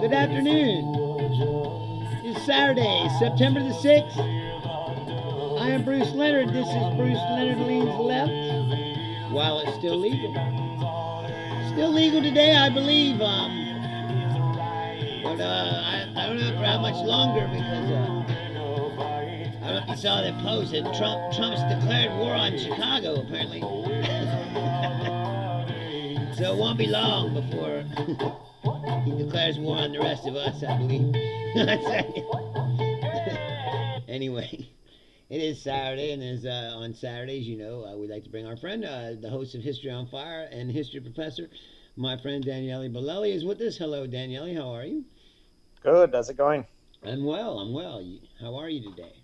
Good afternoon. It's Saturday, September the 6th. I am Bruce Leonard. This is Bruce Leonard Leans Left. While it's still legal. Still legal today, I believe. But I don't know for how much longer because I don't know if you saw that post that Trump's declared war on Chicago, apparently. So it won't be long before he declares war on the rest of us, I believe. Anyway, it is Saturday, and as on Saturdays, we like to bring our friend, the host of History on Fire and history professor, my friend Daniele Bolelli is with us. Hello, Daniele. How are you? Good. How's it going? I'm well. I'm well. How are you today?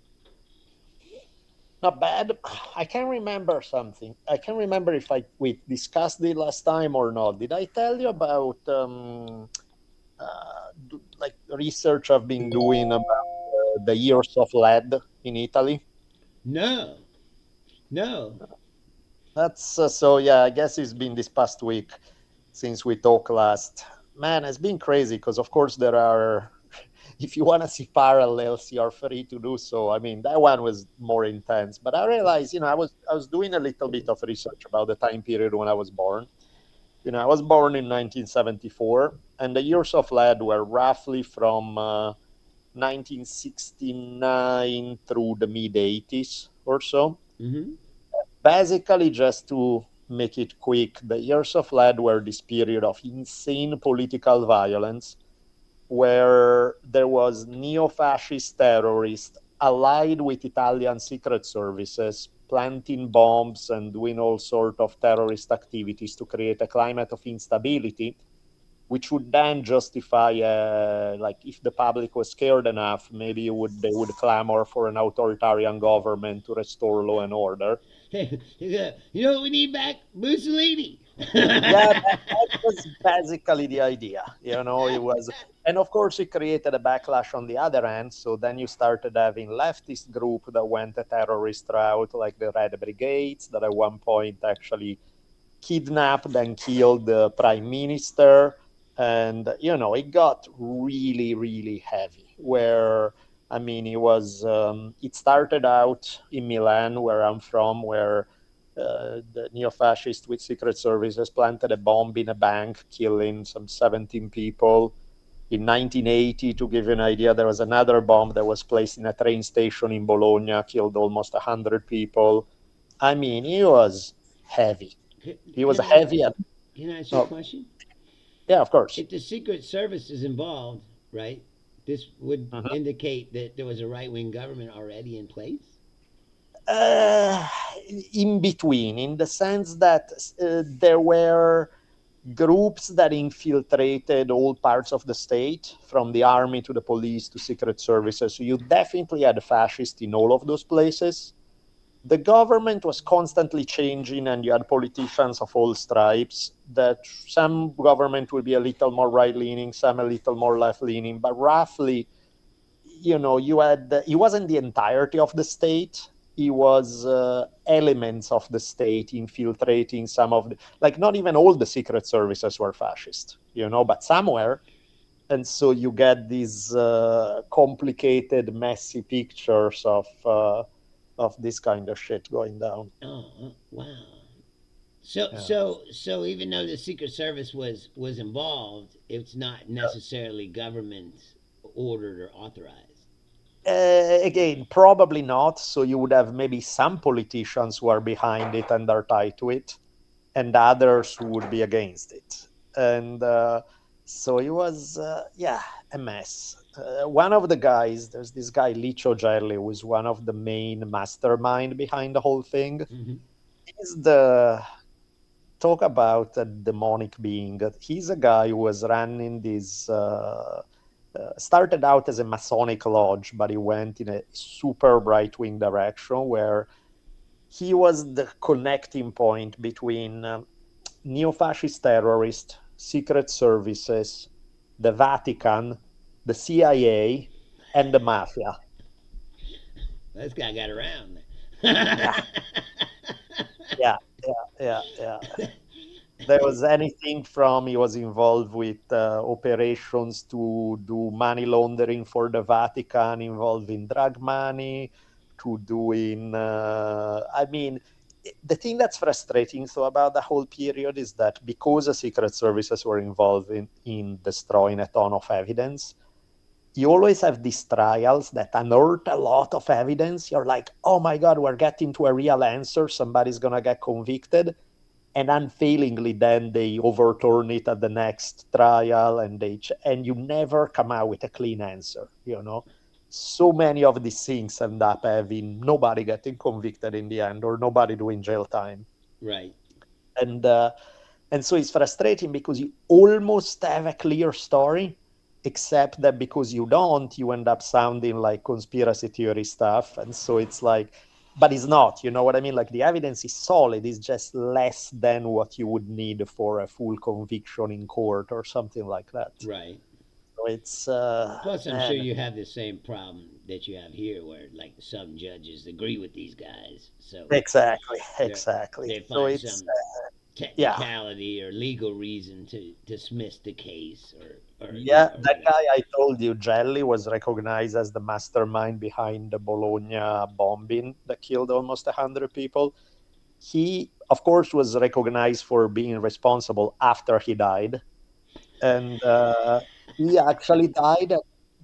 Not bad. I can remember something. I can remember if we discussed it last time or not. Did I tell you about like research I've been doing about the years of lead in Italy? No. No. That's so. Yeah, I guess it's been this past week since we talked last. Man, it's been crazy because, of course, there are. If you want to see parallels, you're free to do so. I mean, that one was more intense, but I realized, I was doing a little bit of research about the time period when I was born. I was born in 1974, and the years of lead were roughly from 1969 through the mid 80s or so. Mm-hmm. Basically, just to make it quick, the years of lead were this period of insane political violence where there was neo-fascist terrorists allied with Italian secret services planting bombs and doing all sort of terrorist activities to create a climate of instability, which would then justify, like, if the public was scared enough, maybe they would clamor for an authoritarian government to restore law and order. Hey, you know what we need back? Mussolini. Yeah, that was basically the idea. It was, and of course, it created a backlash on the other end. So then you started having leftist group that went a terrorist route, like the Red Brigades, that at one point actually kidnapped and killed the prime minister. And it got really, really heavy. Where I mean, it started out in Milan, where I'm from, where the neo-fascists with secret services planted a bomb in a bank, killing some 17 people. In 1980, to give you an idea, there was another bomb that was placed in a train station in Bologna, killed almost 100 people. I mean, it was heavy. can, It was can I heavy. And, can I ask you a oh, question? yeah, of course. If the Secret Service is involved, right, this would Mhm. indicate that there was a right wing government already in place. Uh, in between, in the sense that there were groups that infiltrated all parts of the state, from the army to the police to secret services. So you definitely had fascists in all of those places. The government was constantly changing, and you had politicians of all stripes. That some government will be a little more right leaning, some a little more left leaning, but roughly, you had, it wasn't the entirety of the state. It was elements of the state infiltrating some of the, like, not even all the secret services were fascist, but some were. And so you get these complicated, messy pictures of this kind of shit going down. Oh, wow. So Yeah. so so even though the Secret Service was involved, it's not necessarily government ordered or authorized. Again, probably not. So you would have maybe some politicians who are behind it and are tied to it, and others who would be against it. And so it was, yeah, a mess. One of the guys, there's this guy Licio Gelli, who is one of the main mastermind behind the whole thing. Mm-hmm. He's the talk about a demonic being. He's a guy who was running this. Started out as a Masonic lodge, but he went in a super right wing direction where he was the connecting point between neo-fascist terrorists, secret services, the Vatican, the CIA, and the mafia. This guy got around. Yeah, yeah, yeah, yeah, yeah. There was anything from he was involved with operations to do money laundering for the Vatican, involving drug money, to doing. I mean, the thing that's frustrating so about the whole period is that because the secret services were involved in destroying a ton of evidence, you always have these trials that unearth a lot of evidence. You're like, oh my God, we're getting to a real answer. Somebody's going to get convicted. And unfailingly, then they overturn it at the next trial and and you never come out with a clean answer, you know? So many of these things end up having nobody getting convicted in the end or nobody doing jail time. Right. And uh, and so it's frustrating because you almost have a clear story, except that because you don't, you end up sounding like conspiracy theory stuff. And so it's like, but it's not, you know what I mean? Like the evidence is solid, it's just less than what you would need for a full conviction in court or something like that. Right. So it's, Plus, I'm sure man, you have the same problem that you have here, where like some judges agree with these guys, so exactly, they exactly. they So find it's, some yeah. technicality or legal reason to dismiss the case, or Yeah, or that whatever. guy I told you, Jelly, was recognized as the mastermind behind the Bologna bombing that killed almost 100 people. He, of course, was recognized for being responsible after he died. And he actually died at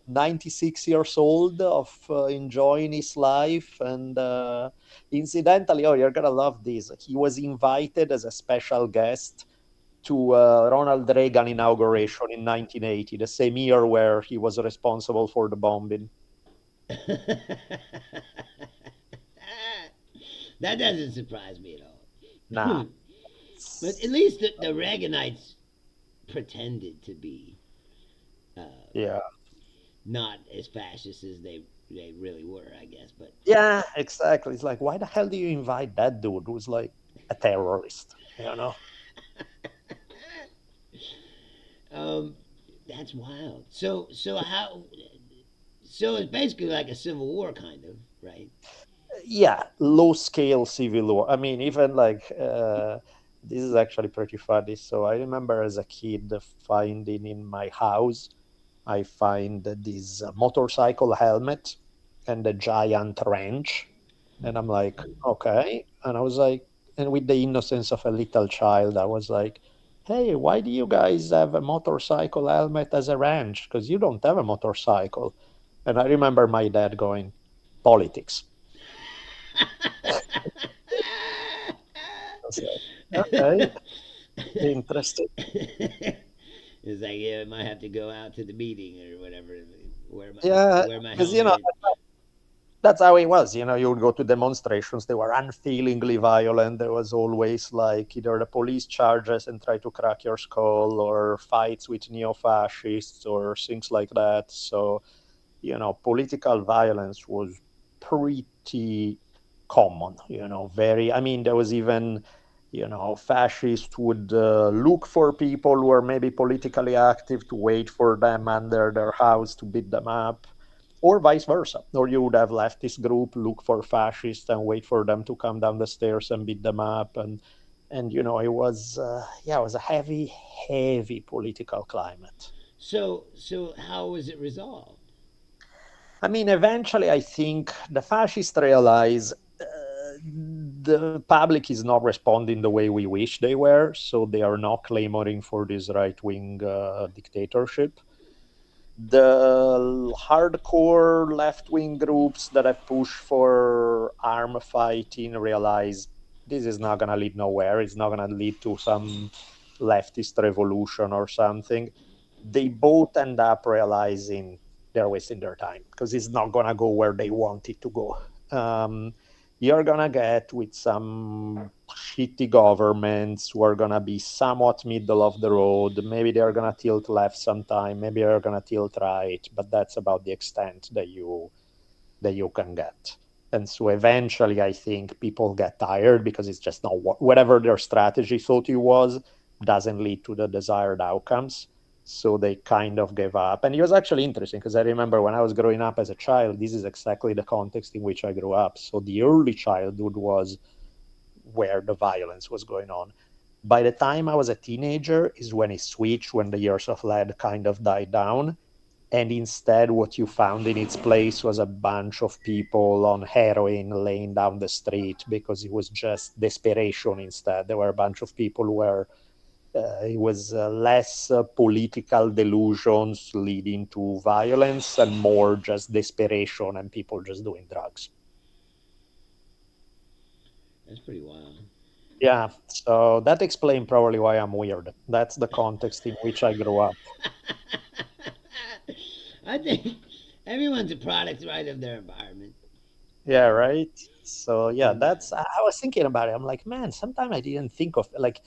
96 years old of enjoying his life. And incidentally, oh, you're going to love this. He was invited as a special guest to Ronald Reagan inauguration in 1980, the same year where he was responsible for the bombing. That doesn't surprise me at Nah, all. But at least the Reaganites pretended to be uh, yeah, not as fascist as they really were, I guess. But yeah, exactly. It's like, why the hell do you invite that dude who's like a terrorist? You know? um, that's wild. So it's basically like a civil war, kind of, right? Yeah, low scale civil war. I mean, even like this is actually pretty funny. So I remember as a kid finding in my house, I find this motorcycle helmet and a giant wrench. And I'm like, okay. And I was like, and with the innocence of a little child, I was like, hey, why do you guys have a motorcycle helmet as a wrench? Because you don't have a motorcycle. And I remember my dad going, politics. I was like, okay, interesting. It's like, yeah, I might have to go out to the meeting or whatever. Yeah, Wear my because, you know, helmet. that's how it was. You know, you would go to demonstrations, they were unfeelingly violent. There was always like either the police charges and try to crack your skull or fights with neo fascists or things like that. So, you know, political violence was pretty common, you know, very, I mean, there was even, you know, fascists would look for people who are maybe politically active to wait for them under their house to beat them up, or vice versa. Or you would have leftist group look for fascists and wait for them to come down the stairs and beat them up. And you know, it was, yeah, it was a heavy, heavy political climate. So how was it resolved? I mean, eventually, I think the fascists realize the public is not responding the way we wish they were, so they are not clamoring for this right wing dictatorship. The hardcore left wing groups that have pushed for arm fighting realize this is not going to lead nowhere. It's not going to lead to some leftist revolution or something. They both end up realizing they're wasting their time because it's not going to go where they want it to go. Um, you're going to get with some shitty governments who are going to be somewhat middle of the road. Maybe they're going to tilt left sometime, maybe they're going to tilt right, but that's about the extent that you can get. And so eventually I think people get tired because it's just not whatever their strategy thought it was doesn't lead to the desired outcomes, so they kind of gave up. And it was actually interesting because I remember when I was growing up as a child, this is exactly the context in which I grew up. So the early childhood was where the violence was going on. By the time I was a teenager is when it switched, when the years of lead kind of died down. And instead, what you found in its place was a bunch of people on heroin laying down the street because it was just desperation instead. There were a bunch of people where it was less political delusions leading to violence and more just desperation and people just doing drugs. That's pretty wild. Yeah, so that explains probably why I'm weird. That's the context in which I grew up. I think everyone's a product, right, of their environment. Yeah, right. So yeah, And that's I was thinking about it. I'm like, man, sometimes I didn't think of like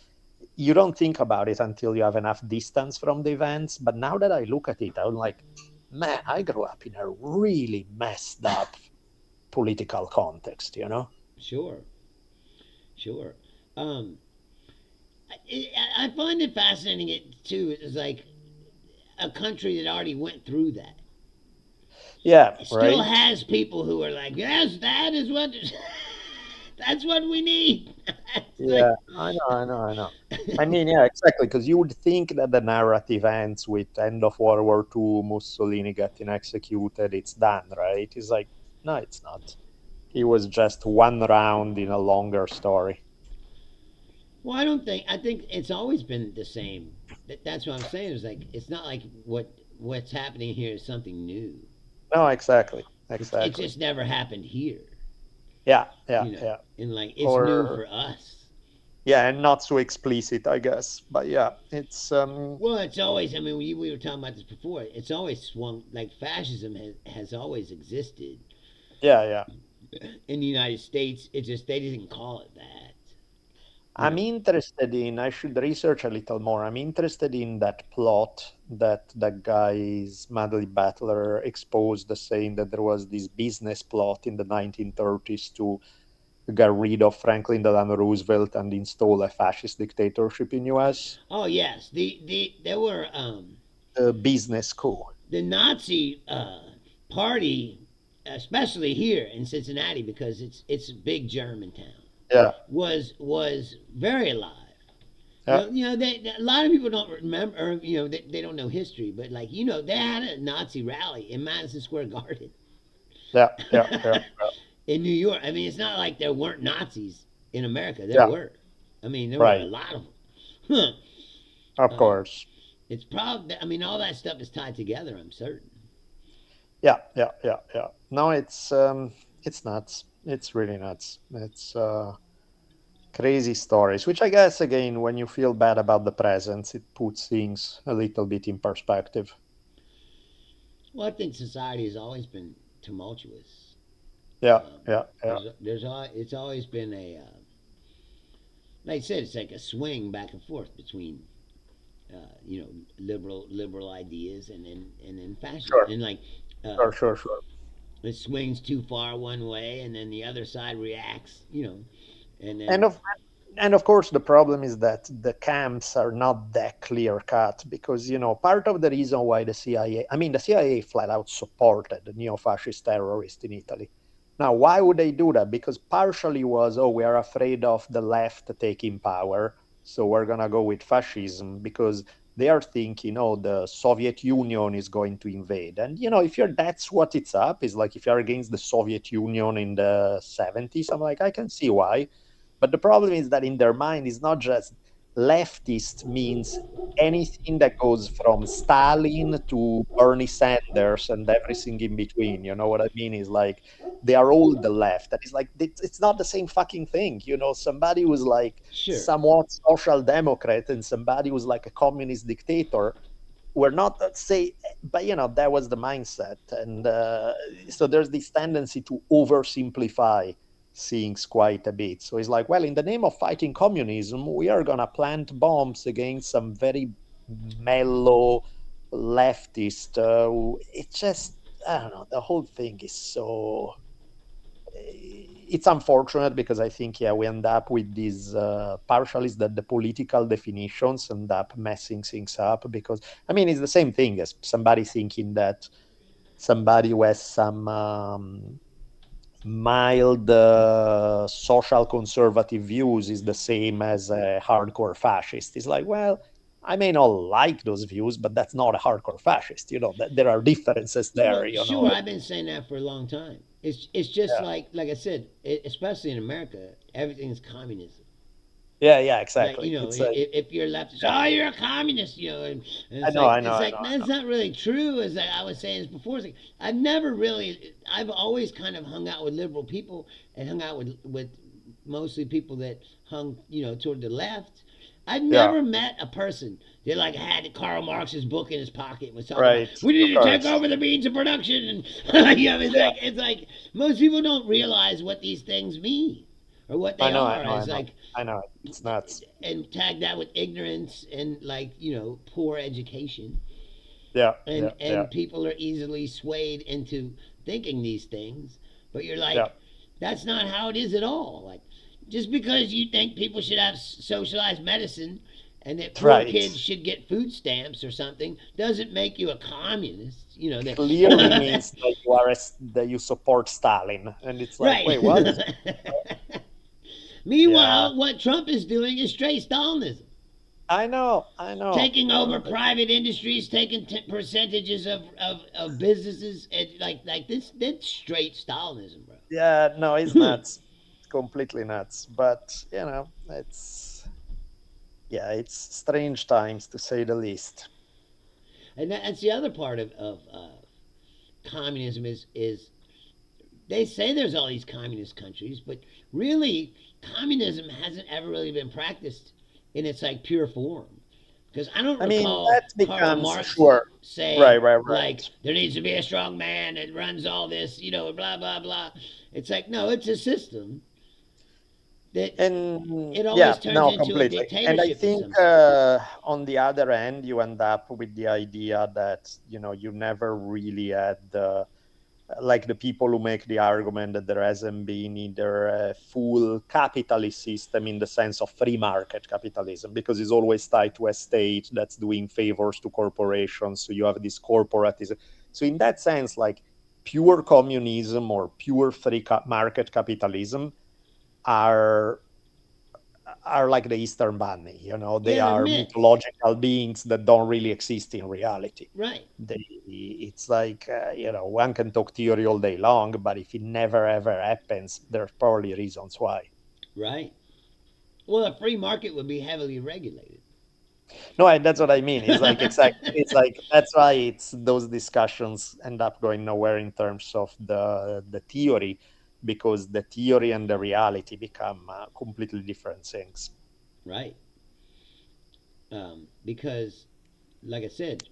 you don't think about it until you have enough distance from the events. But now that I look at it, I'm like, man, I grew up in a really messed up political context, you know? sure, sure. Um, I find it fascinating. It too is like a country that already went through that. Yeah, It still right. has people who are like, yes, that is what, that's what we need. It's Yeah, like, I know, I know, I know. I mean, yeah, exactly. Because you would think that the narrative ends with end of World War II, Mussolini getting executed, it's done, right? It's like, no, it's not. He was just one round in a longer story. well, I don't think. I think it's always been the same. That's what I'm saying. Is like it's not like what's happening here is something new. No, exactly, It exactly. just never happened here, Yeah, yeah, you know. yeah. And like it's new Or for us. yeah, and not so explicit, I guess. But yeah, it's Well, it's always. I mean, we were talking about this before. It's always swung like fascism has always existed yeah, yeah. in the United States. It just they didn't call it that, you I'm know. interested in, I should research a little more. I'm interested in that plot that that guy's Madly Battler exposed, saying that there was this business plot in the 1930s to get rid of Franklin Delano Roosevelt and install a fascist dictatorship in US. Oh yes, there were The business coup. the Nazi party, especially here in Cincinnati, because it's a big German town, Yeah, was very alive. yeah, A lot of people don't remember, or, they don't know history, but like they had a Nazi rally in Madison Square Garden yeah, yeah, yeah, in New York. I mean, it's not like there weren't Nazis in America. There yeah, were. I mean, there were a right. lot of them. Of um, course. it's probably. I mean, all that stuff is tied together. I'm certain. Yeah, yeah, yeah, yeah. No, it's nuts. It's really nuts. It's crazy stories, which I guess again, when you feel bad about the present, it puts things a little bit in perspective. Well, I think society has always been tumultuous. Yeah, yeah, yeah, It's always been like I said, it's like a swing back and forth between liberal ideas and then fascism, sure, and like uh, sure, sure, sure. it swings too far one way, and then the other side reacts, and And then of course the problem is that the camps are not that clear cut because part of the reason why the CIA, I mean the CIA flat out supported the neo-fascist terrorists in Italy. Now why would they do that? Because partially was, oh, we are afraid of the left taking power, so we're going to go with fascism because they are thinking, oh, the Soviet Union is going to invade. And if you're that's what it's up is like if you're against the Soviet Union in the 70s, I'm like, I can see why. But the problem is that in their mind, it's not just leftist means anything that goes from Stalin to Bernie Sanders and everything in between. You know what I mean? Is like they are all the left. And it's like it's not the same fucking thing. Somebody who's like sure, somewhat social democrat and somebody who's like a communist dictator were not say, but that was the mindset. And so there's this tendency to oversimplify things quite a bit. So it's like, well, in the name of fighting communism, we are going to plant bombs against some very mellow leftist. It's just, I don't know, the whole thing is so. It's unfortunate because I think, yeah, we end up with these partially that the political definitions end up messing things up because, I mean, it's the same thing as somebody thinking that somebody who has some mild social conservative views is the same as a hardcore fascist. It's like, well, I may not like those views, but that's not a hardcore fascist. There are differences there. Well, sure, I've been saying that for a long time. It's just Yeah, like I said, especially in America, everything's communism. yeah, yeah, Like, exactly. It's like, if you're leftist, yeah, oh, you're a communist, and I it's know, like I know, I know, I that's know. not really true. As I was saying this before, it's like I've never really, I've always kind of hung out with liberal people and hung out with mostly people that hung, toward the left. I've Yeah, never met a person that like had Karl Marx's book in his pocket and was talking about right, we of need to take course. over the means of production and Yeah, it's like most people don't realize what these things mean or what I they know, I are. know, I It's know, like I know. It's nuts. and tag that with ignorance and like poor education Yeah, and yeah, yeah, people are easily swayed into thinking these things, but you're yeah. like that's not how it is at all. Like just because you think people should have socialized medicine and that poor Right. kids should get food stamps or something doesn't make you a communist, Clearly means that that you support Stalin, and it's like, right. wait, what? Yeah, Meanwhile, what Trump is doing is straight Stalinism. I know, I know. Taking over private industries, taking percentages of businesses, and like this. That's straight Stalinism, bro. Yeah, no, it's nuts. It's completely nuts. But it's yeah, it's strange times to say the least. And that's the other part of communism is they say there's all these communist countries, but really communism hasn't ever really been practiced in its like pure form. Because I don't I mean, recall that Karl becomes Marx sure. Right, saying right, like right. there needs to be a strong man that runs all this, blah blah blah. It's like no, it's a system that And it yeah, always turns no, into a completely. And I dictatorship of think some sort. on the other end, you end up with the idea that you never really had like the people who make the argument that there hasn't been either a full capitalist system in the sense of free market capitalism, because it's always tied to a state that's doing favors to corporations. So you have this corporatism. So in that sense, like pure communism or pure free market capitalism are are like the Eastern Bunny. They Yeah, they're are myths, mythological beings that don't really exist in reality. right? It's like one can talk theory all day long, but if it never ever happens, there's probably reasons why. Right. Well, a free market would be heavily regulated. No, that's what I mean. It's like exactly. It's like that's why it's those discussions end up going nowhere in terms of the theory, because the theory and the reality become completely different things. Right. Because, like I said,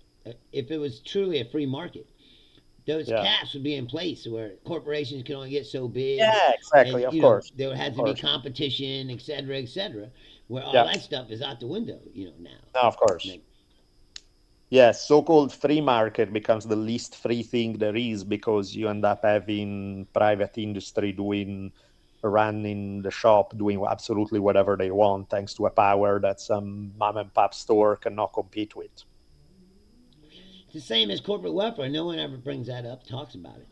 if it was truly a free market, those Yeah. caps would be in place where corporations can only get so big, Yeah. and Exactly. Of course. there would Of have to be course. competition, et cetera. Where all Yeah. that stuff is out the window, now. No, of course. Like, Yes, so-called free market becomes the least free thing there is, because you end up having private industry running the shop, doing absolutely whatever they want, thanks to a power that some mom and pop store cannot compete with. it's the same as corporate welfare. No one ever brings that up, talks about it.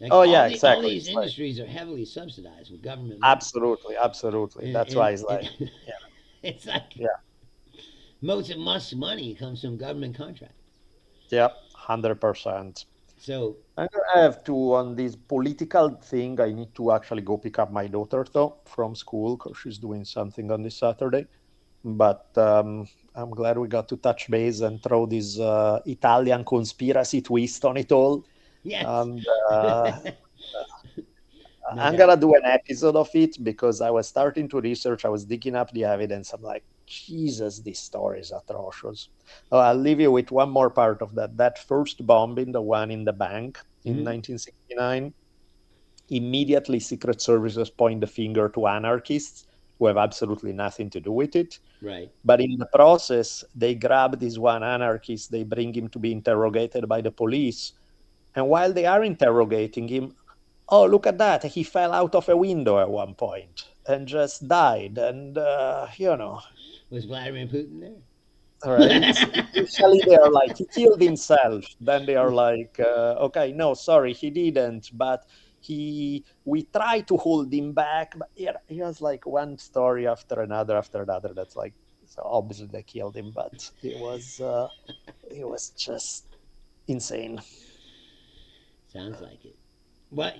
Like Oh yeah, all exactly. these It's like industries are heavily subsidized with government money, absolutely, absolutely. and That's why it's like, and it's like yeah, most of Musk's money comes from government contracts. yeah, 100%. So I have to, on this political thing, I need to actually go pick up my daughter though from school because she's doing something on this Saturday. But I'm glad we got to touch base and throw this Italian conspiracy twist on it all. yes, And no I'm doubt. gonna do an episode of it because I was starting to research. I was digging up the evidence. I'm like, Jesus, this story is atrocious. Oh, I'll leave you with one more part of that. That first bombing, the one in the bank in Hmm. 1969, immediately Secret Services point the finger to anarchists who have absolutely nothing to do with it. Right. But in the process, they grab this one anarchist, they bring him to be interrogated by the police. And while they are interrogating him, oh, look at that, he fell out of a window at one point and just died. And, Was Vladimir Putin there? right? Initially, they are like, he killed himself. Then they are like, okay, no, sorry, he didn't. But we try to hold him back, but he has like one story after another that's like, so obviously they killed him, but it was just insane. Sounds like it. But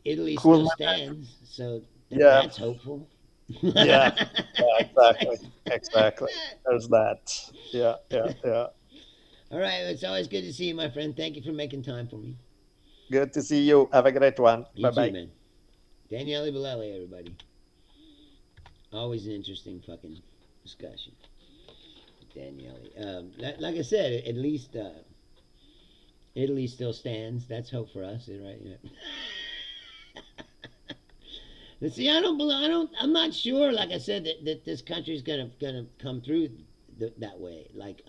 Italy Cool, still my man. stands, so Yeah, that's hopeful. yeah, yeah, It's exactly, like- exactly. There's that. Yeah, yeah, yeah. All right, it's always good to see you, my friend. Thank you for making time for me. Good to see you. Have a great one. You Bye too, bye. man. Daniele Bolelli, everybody. Always an interesting fucking discussion. Daniele. Like I said, at least Italy still stands. That's hope for us, right? But see, I'm not sure. Like I said, that this country's gonna come through that way. Like,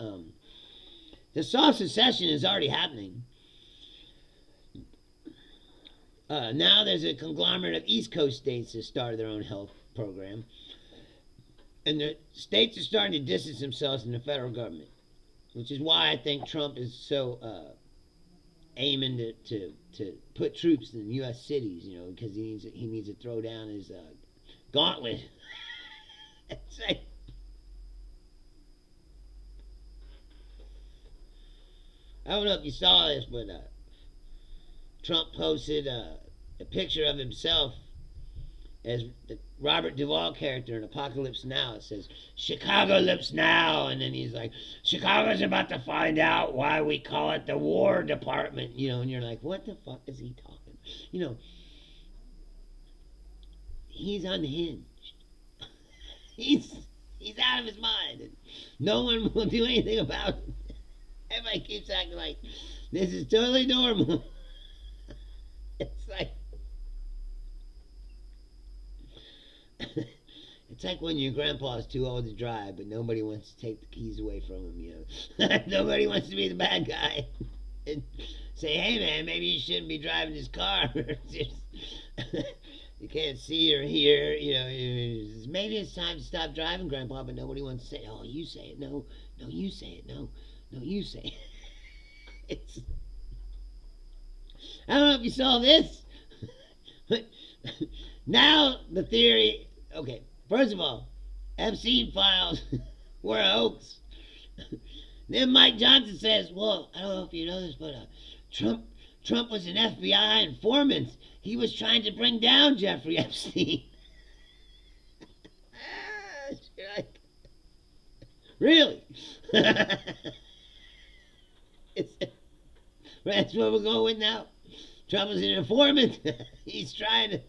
the soft secession is already happening. Now there's a conglomerate of East Coast states that started their own health program, and the states are starting to distance themselves from the federal government, which is why I think Trump is so aiming to put troops in U.S. cities, because he needs to throw down his gauntlet. It's like, I don't know if you saw this, but Trump posted a picture of himself as the Robert Duvall character in Apocalypse Now. It says, Chicago lips now. And then he's like, Chicago's about to find out why we call it the War Department. And you're like, what the fuck is he talking? He's unhinged. He's out of his mind. And no one will do anything about it. Everybody keeps acting like this is totally normal. It's like, it's like when your grandpa's too old to drive, but nobody wants to take the keys away from him. Nobody wants to be the bad guy and say, "Hey, man, maybe you shouldn't be driving this car." You can't see or hear. Maybe it's time to stop driving, Grandpa. But nobody wants to say, "Oh, you say it." No, you say it. No, you say it. It's. I don't know if you saw this. Now the theory. Okay, first of all, Epstein files were a hoax. Then Mike Johnson says, "Well, I don't know if you know this, but Trump was an FBI informant. He was trying to bring down Jeffrey Epstein." Like, really? That's what we're going with now. Trump was an informant. He's trying to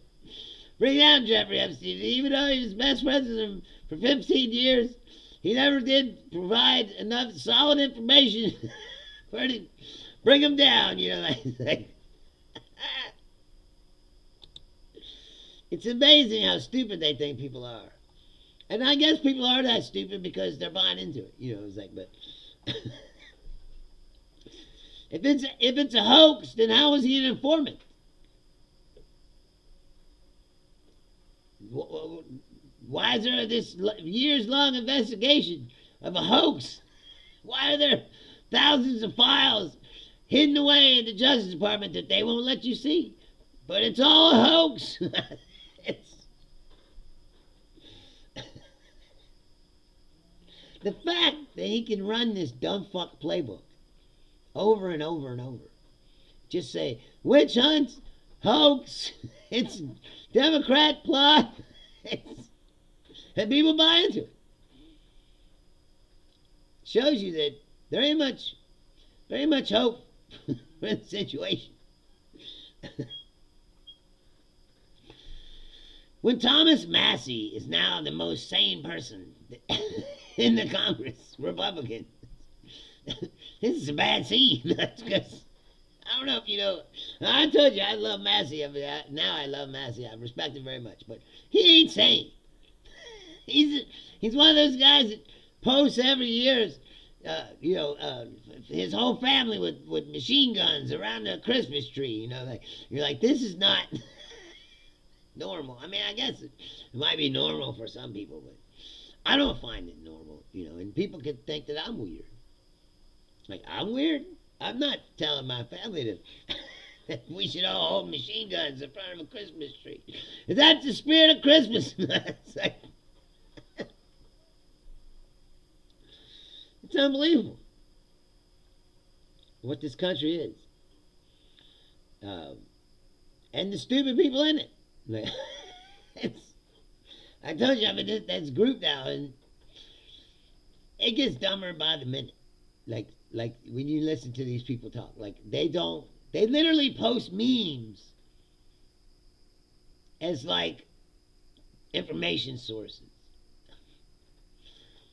bring down Jeffrey Epstein. Even though he was best friends with him for 15 years, he never did provide enough solid information for him to bring him down. It's amazing how stupid they think people are. And I guess people are that stupid because they're buying into it. It's like, but if it's a hoax, then how is he an informant? Why is there this years-long investigation of a hoax? Why are there thousands of files hidden away in the Justice Department that they won't let you see? But it's all a hoax. The fact that he can run this dumb fuck playbook over and over and over. Just say, witch hunt, hoax, it's Democrat plot, and people buy into it. Shows you that there ain't very much hope for the situation. When Thomas Massey is now the most sane person in the Congress, Republican, this is a bad scene. That's because I don't know if you know. I told you I love Massey. Now I love Massey. I respect him very much, but he ain't sane. He's one of those guys that posts every year. His whole family with machine guns around the Christmas tree. You're like, this is not normal. I mean, I guess it might be normal for some people, but I don't find it normal. And people could think that I'm weird. Like, I'm weird? I'm not telling my family We should all hold machine guns in front of a Christmas tree. That's the spirit of Christmas. It's like, it's unbelievable what this country is. Um, and the stupid people in it. It's, I told you, I'm in this group now, and it gets dumber by the minute. Like when you listen to these people talk, like they literally post memes as like information sources.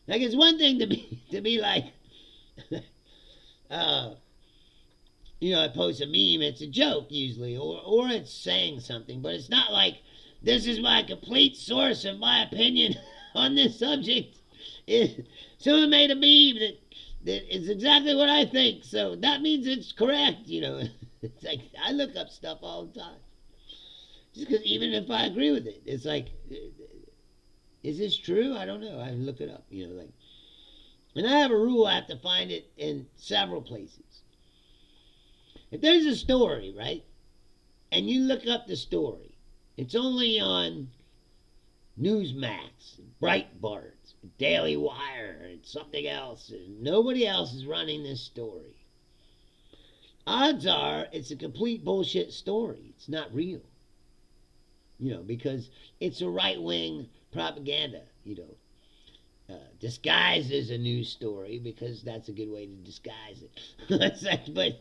Like it's one thing to be like, I post a meme. It's a joke usually, or it's saying something, but it's not like this is my complete source of my opinion on this subject. Someone made a meme that is exactly what I think, so that means it's correct. It's like I look up stuff all the time, just because even if I agree with it, it's like, is this true? I don't know. I look it up. And I have a rule. I have to find it in several places. If there's a story, right, and you look up the story, it's only on Newsmax, Breitbart, Daily Wire, and something else, and nobody else is running this story. Odds are it's a complete bullshit story. It's not real. Because it's a right-wing propaganda, disguised as a news story, because that's a good way to disguise it. But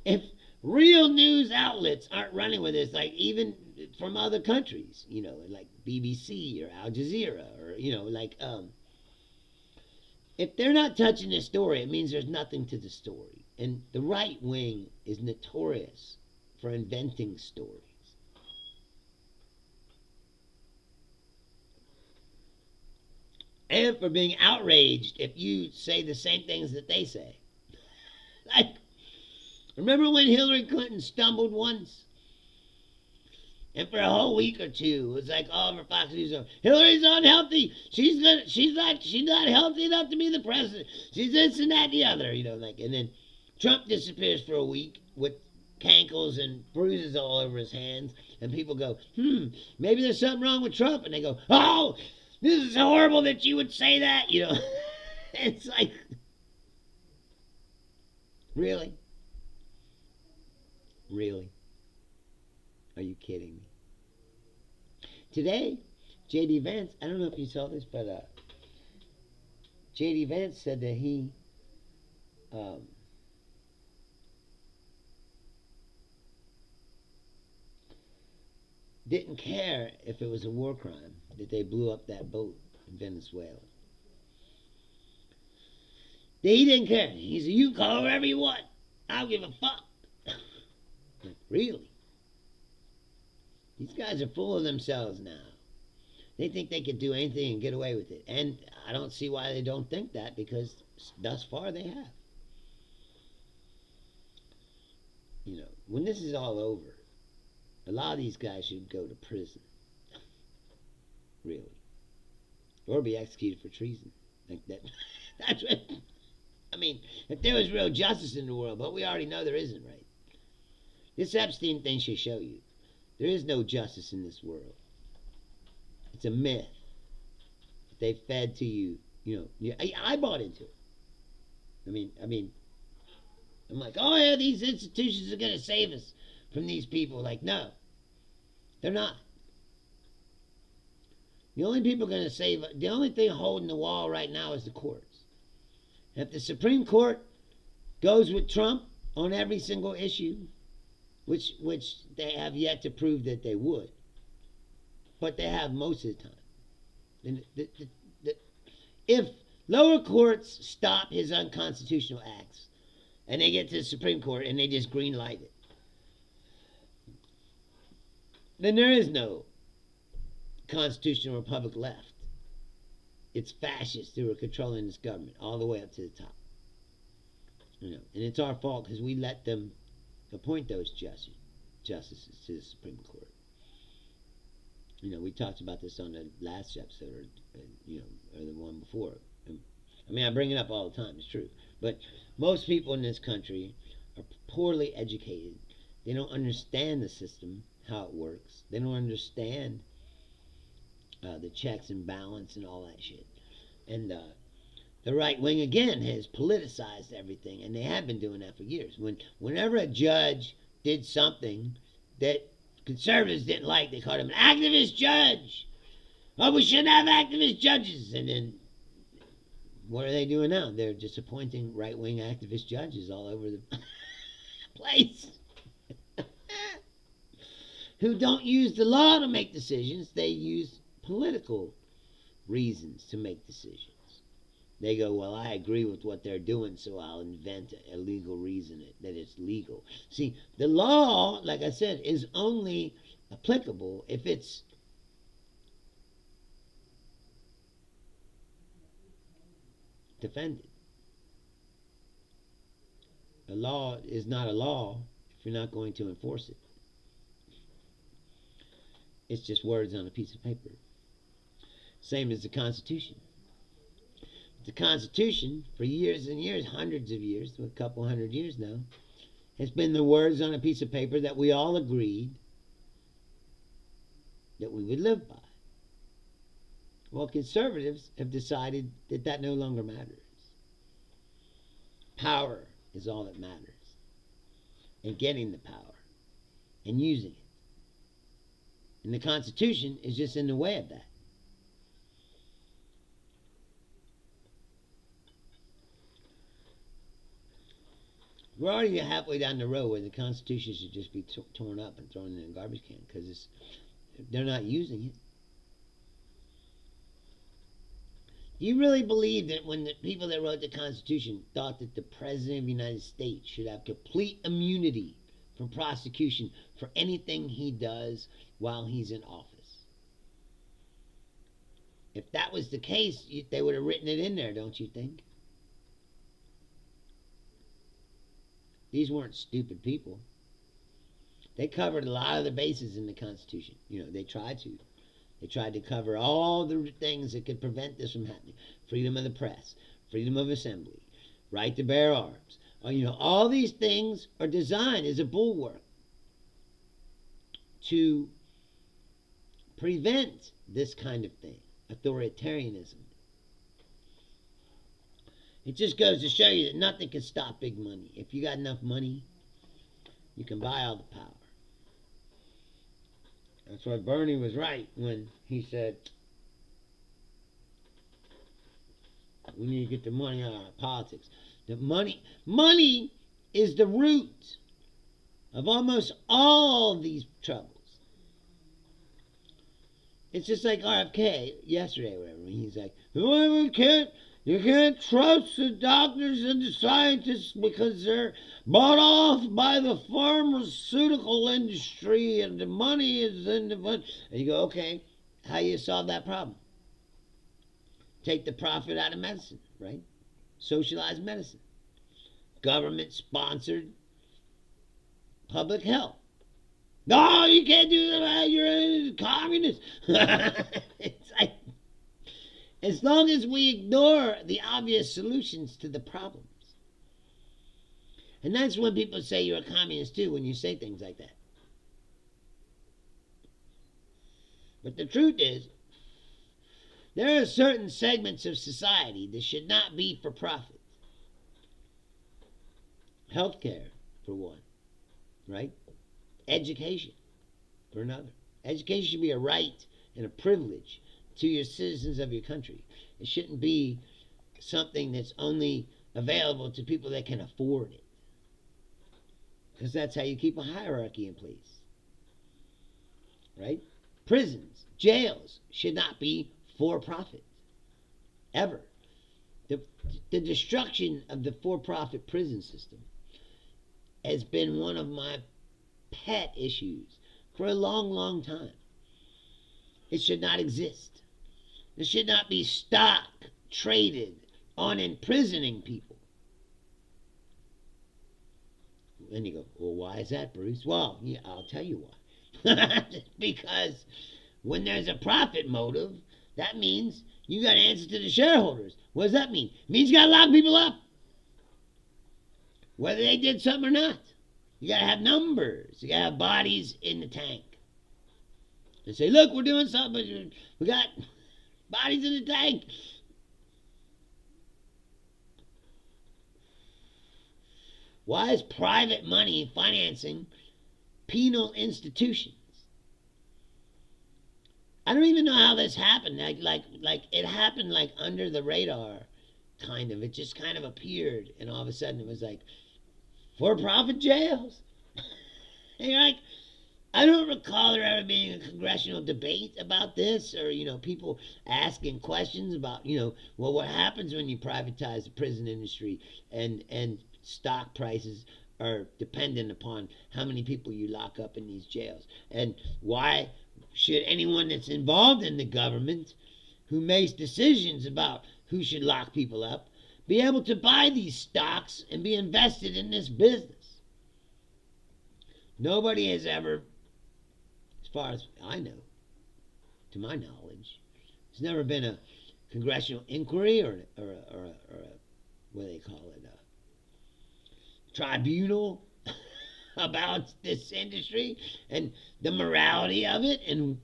if real news outlets aren't running with this, like even from other countries, like BBC or Al Jazeera, or if they're not touching this story, it means there's nothing to the story. And the right wing is notorious for inventing stories. And for being outraged if you say the same things that they say. Like, remember when Hillary Clinton stumbled once? And for a whole week or two, it was like all over Fox News, Hillary's unhealthy. She's not healthy enough to be the president. She's this and that and the other, and then Trump disappears for a week with cankles and bruises all over his hands, and people go, maybe there's something wrong with Trump, and they go, oh, this is horrible that you would say that, It's like, really? Really? Are you kidding me? Today, J.D. Vance, I don't know if you saw this, but J.D. Vance said that he didn't care if it was a war crime that they blew up that boat in Venezuela. He didn't care. He said, you call it whatever you want. I don't give a fuck. Like, really? These guys are full of themselves now. They think they could do anything and get away with it. And I don't see why they don't think that, because thus far they have. When this is all over, a lot of these guys should go to prison. Really. Or be executed for treason. Like that. That's what, if there was real justice in the world, but we already know there isn't, right? This Epstein thing should show you. There is no justice in this world. It's a myth that they fed to you. I bought into it. I'm like, oh yeah, these institutions are going to save us from these people. Like, no, they're not. The only people going to save, the only thing holding the wall right now is the courts. And if the Supreme Court goes with Trump on every single issue, which they have yet to prove that they would, but they have most of the time. And if lower courts stop his unconstitutional acts, and they get to the Supreme Court and they just green light it, then there is no constitutional republic left. It's fascists who are controlling this government all the way up to the top. And it's our fault because we let them appoint those justices to the Supreme Court. We talked about this on the last episode, or the one before. I bring it up all the time. It's true. But most people in this country are poorly educated, They don't understand the system, how it works. They don't understand the checks and balance and all that shit. And the right wing again has politicized everything, and they have been doing that for years. Whenever a judge did something that conservatives didn't like, they called him an activist judge. Oh, we shouldn't have activist judges. And then what are they doing now? They're just appointing right wing activist judges all over the place who don't use the law to make decisions. They use political reasons to make decisions. They go, well, I agree with what they're doing, so I'll invent a legal reason that it's legal. See, the law, like I said, is only applicable if it's defended. A law is not a law if you're not going to enforce it. It's just words on a piece of paper. Same as the Constitution. The Constitution, for years and years, hundreds of years, a couple hundred years now, has been the words on a piece of paper that we all agreed that we would live by. Well, conservatives have decided that that no longer matters. Power is all that matters. And getting the power and using it. And the Constitution is just in the way of that. We're already halfway down the road where the Constitution should just be torn up and thrown in a garbage can because they're not using it. Do you really believe that when the people that wrote the Constitution thought that the President of the United States should have complete immunity from prosecution for anything he does while he's in office? If that was the case, they would have written it in there, don't you think? These weren't stupid people. They covered a lot of the bases in the Constitution. You know, they tried to. They tried to cover all the things that could prevent this from happening. Freedom of the press, freedom of assembly, right to bear arms. You know, all these things are designed as a bulwark to prevent this kind of thing, authoritarianism. It just goes to show you that nothing can stop big money. If you got enough money, you can buy all the power. That's why Bernie was right when he said, we need to get the money out of politics. The money is the root of almost all these troubles. It's just like RFK yesterday, or whatever. He's like, you can't trust the doctors and the scientists because they're bought off by the pharmaceutical industry and the money is in the money. And you go, okay, how do you solve that problem? Take the profit out of medicine, right? Socialized medicine. Government-sponsored public health. No, you can't do that. You're a communist. It's like, as long as we ignore the obvious solutions to the problems. And that's when people say you're a communist too, when you say things like that. But the truth is, there are certain segments of society that should not be for profit. Healthcare, for one, right? Education, for another. Education should be a right and a privilege to your citizens of your country. It shouldn't be something that's only available to people that can afford it. Because that's how you keep a hierarchy in place. Right? Prisons, jails should not be for profit. Ever. The destruction of the for-profit prison system has been one of my pet issues for a long, long time. It should not exist. There should not be stock traded on imprisoning people. And you go, well, why is that, Bruce? Well, yeah, I'll tell you why. Because when there's a profit motive, that means you got to answer to the shareholders. What does that mean? It means you got to lock people up, whether they did something or not. You gotta have numbers. You gotta have bodies in the tank. And say, look, we're doing something. We got bodies in the tank. Why is private money financing penal institutions? I don't even know how this happened. Like it happened like under the radar, kind of. It just kind of appeared, and all of a sudden it was like for-profit jails. And you're like, I don't recall there ever being a congressional debate about this, or people asking questions about well, what happens when you privatize the prison industry and stock prices are dependent upon how many people you lock up in these jails, and why should anyone that's involved in the government who makes decisions about who should lock people up be able to buy these stocks and be invested in this business? Nobody has ever, as far as I know, to my knowledge, there's never been a congressional inquiry or a what do they call it, a tribunal about this industry and the morality of it, and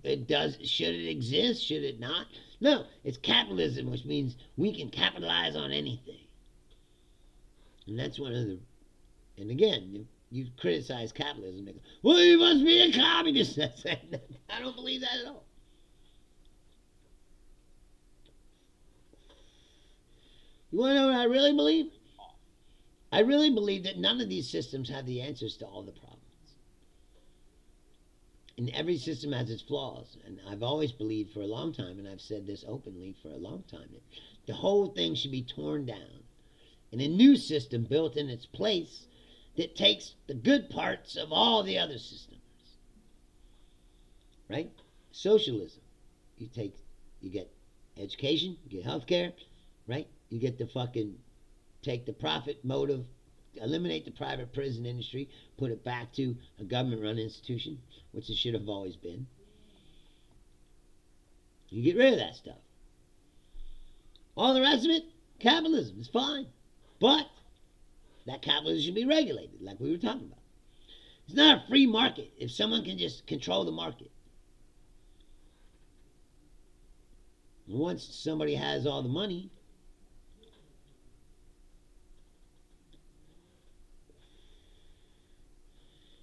should it exist, should it not? No, it's capitalism, which means we can capitalize on anything. And that's one of the, and again, you criticize capitalism, they go, well, you must be a communist. I don't believe that at all. You want to know what I really believe? I really believe that none of these systems have the answers to all the problems. And every system has its flaws. And I've always believed for a long time, and I've said this openly for a long time, that the whole thing should be torn down and a new system built in its place that takes the good parts of all the other systems. Right? Socialism. You get education, you get healthcare, right? You get take the profit motive, eliminate the private prison industry, put it back to a government-run institution, which it should have always been. You get rid of that stuff. All the rest of it, capitalism is fine. But that capitalism should be regulated, like we were talking about. It's not a free market if someone can just control the market. Once somebody has all the money,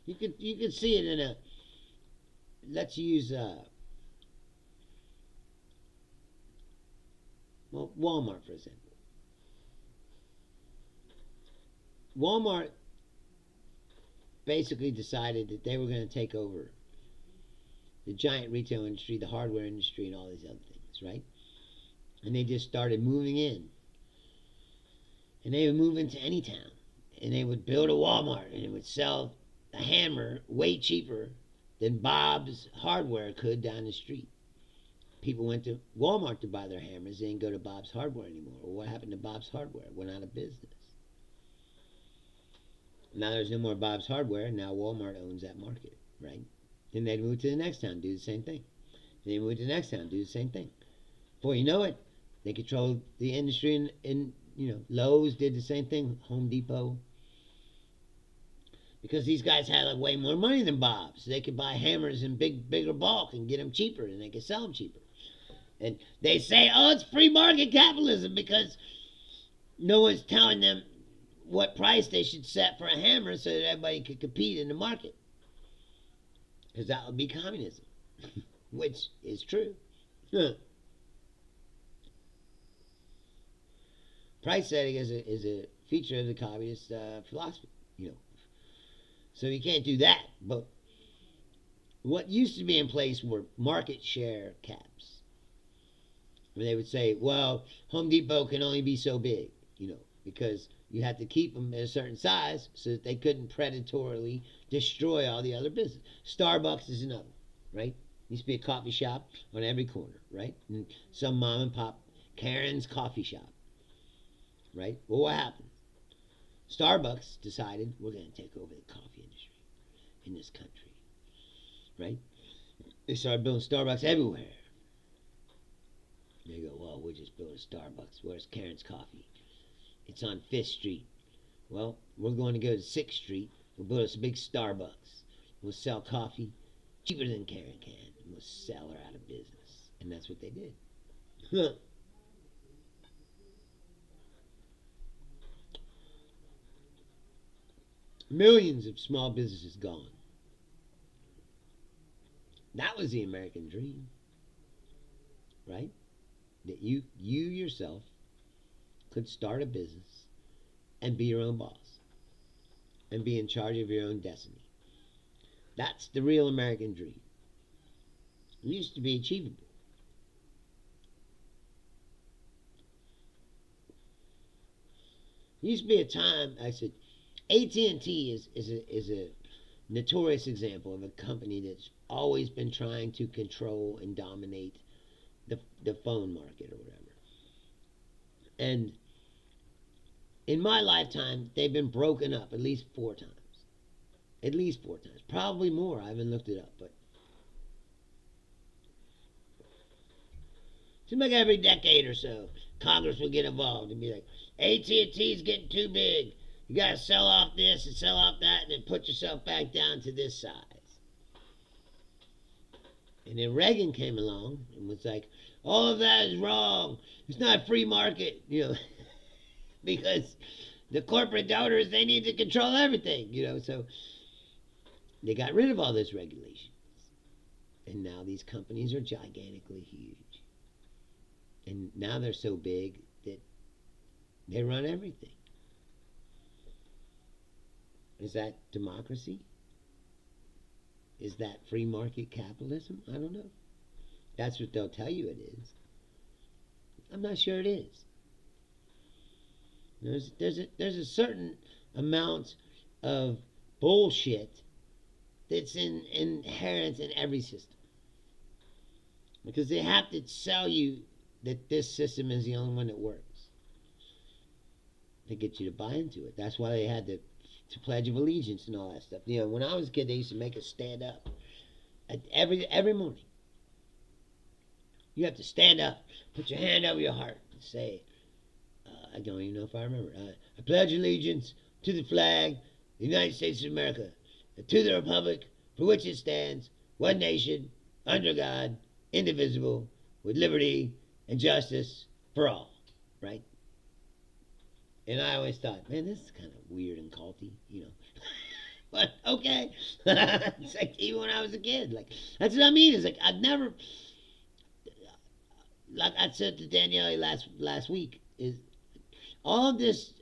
you could see it in a, let's use Walmart, for example. Walmart basically decided that they were going to take over the giant retail industry, the hardware industry, and all these other things, right? And they just started moving in. And they would move into any town. And they would build a Walmart, and it would sell a hammer way cheaper than Bob's Hardware could down the street. People went to Walmart to buy their hammers. They didn't go to Bob's Hardware anymore. Well, what happened to Bob's Hardware? It went out of business. Now there's no more Bob's Hardware. Now Walmart owns that market, right? Then they'd move to the next town, do the same thing. Then they move to the next town, do the same thing. Before you know it, they control the industry in Lowe's did the same thing, Home Depot. Because these guys had like way more money than Bob, so they could buy hammers in bigger bulk and get them cheaper, and they could sell them cheaper. And they say, oh, it's free market capitalism because no one's telling them what price they should set for a hammer so that everybody could compete in the market. Because that would be communism, which is true. Price setting is a feature of the communist philosophy, So you can't do that. But what used to be in place were market share caps. Where they would say, well, Home Depot can only be so big, because you had to keep them at a certain size so that they couldn't predatorily destroy all the other business. Starbucks is another, right? Used to be a coffee shop on every corner, right? And some mom and pop, Karen's coffee shop, right? Well, what happened? Starbucks decided we're going to take over the coffee industry in this country, right? They started building Starbucks everywhere. They go, well, we'll just build a Starbucks. Where's Karen's Coffee? It's on 5th Street. Well, we're going to go to 6th Street We'll build us a big Starbucks. We'll sell coffee cheaper than Karen can. And we'll sell her out of business. And that's what they did. Millions of small businesses gone. That was the American dream, right? That you yourself could start a business and be your own boss and be in charge of your own destiny. That's the real American dream. It used to be achievable. There used to be a time I said AT&T is a notorious example of a company that's always been trying to control and dominate the phone market or whatever. And in my lifetime, they've been broken up at least 4 times. At least 4 times. Probably more. I haven't looked it up, but seems like every decade or so, Congress will get involved and be like, AT&T's getting too big. You gotta sell off this and sell off that and then put yourself back down to this size. And then Reagan came along and was like, all of that is wrong. It's not a free market, because the corporate donors, they need to control everything, so they got rid of all those regulations. And now these companies are gigantically huge. And now they're so big that they run everything. Is that democracy? Is that free market capitalism? I don't know. That's what they'll tell you it is. I'm not sure it is. There's a certain amount of bullshit that's inherent in every system. Because they have to sell you that this system is the only one that works. They get you to buy into it. That's why they had to Pledge of Allegiance and all that stuff. When I was a kid, they used to make us stand up every morning. You have to stand up, put your hand over your heart, and say, I don't even know if I remember. I pledge allegiance to the flag of the United States of America, and to the republic for which it stands, one nation, under God, indivisible, with liberty and justice for all. Right? And I always thought, man, this is kind of weird and culty, But, okay. It's like, even when I was a kid, that's what I mean. It's like, I've never, like I said to Daniele last week, is all of this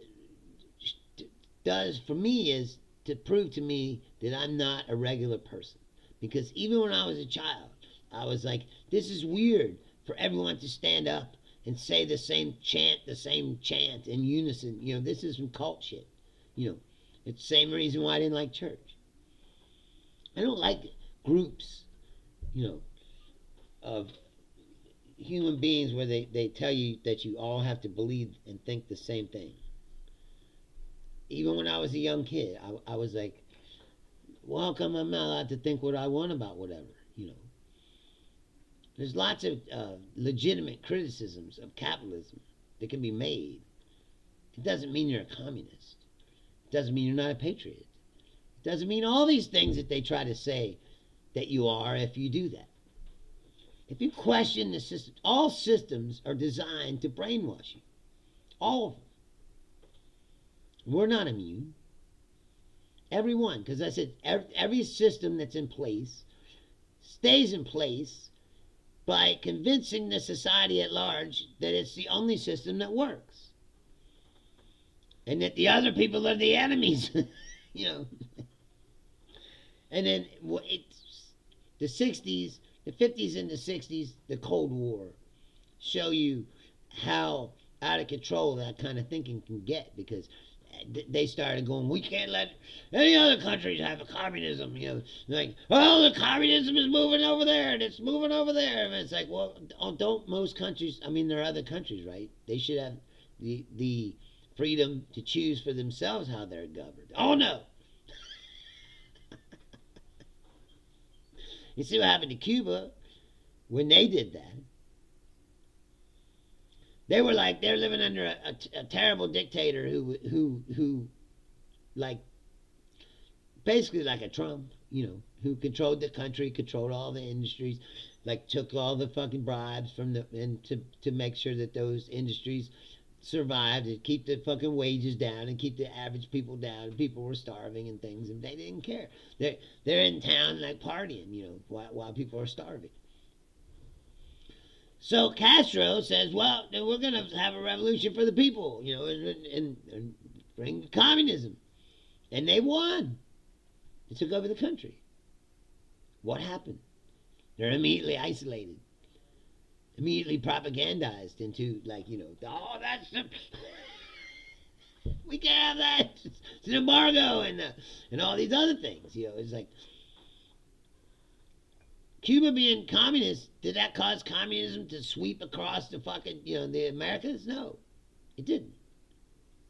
does for me is to prove to me that I'm not a regular person. Because even when I was a child, I was like, this is weird for everyone to stand up and say the same chant in unison. This is some cult shit. It's the same reason why I didn't like church. I don't like groups, of human beings where they tell you that you all have to believe and think the same thing. Even when I was a young kid, I was like, well, how come I'm not allowed to think what I want about whatever, There's lots of legitimate criticisms of capitalism that can be made. It doesn't mean you're a communist. It doesn't mean you're not a patriot. It doesn't mean all these things that they try to say that you are if you do that. If you question the system, all systems are designed to brainwash you. All of them. We're not immune. Every one. Because I said every system that's in place stays in place by convincing the society at large that it's the only system that works. And that the other people are the enemies. And then it's the 60s, the 50s and the 60s, the Cold War, show you how out of control that kind of thinking can get, because they started going, we can't let any other countries have a communism, like, oh, the communism is moving over there, and it's moving over there, and it's like, well, don't most countries, there are other countries, right? They should have the freedom to choose for themselves how they're governed. Oh, no. You see what happened to Cuba when they did that? They were like, they're living under a terrible dictator who like basically like a Trump, who controlled the country, controlled all the industries, like took all the fucking bribes from and to make sure that those industries survived and keep the fucking wages down and keep the average people down. And people were starving and things, and they didn't care. They're in town like partying, while people are starving. So Castro says, well, then we're going to have a revolution for the people, and bring communism. And they won. They took over the country. What happened? They're immediately isolated, immediately propagandized into, like, oh, that's the... we can't have that. It's an embargo and all these other things. It's like, Cuba being communist, did that cause communism to sweep across the fucking, the Americas? No, it didn't.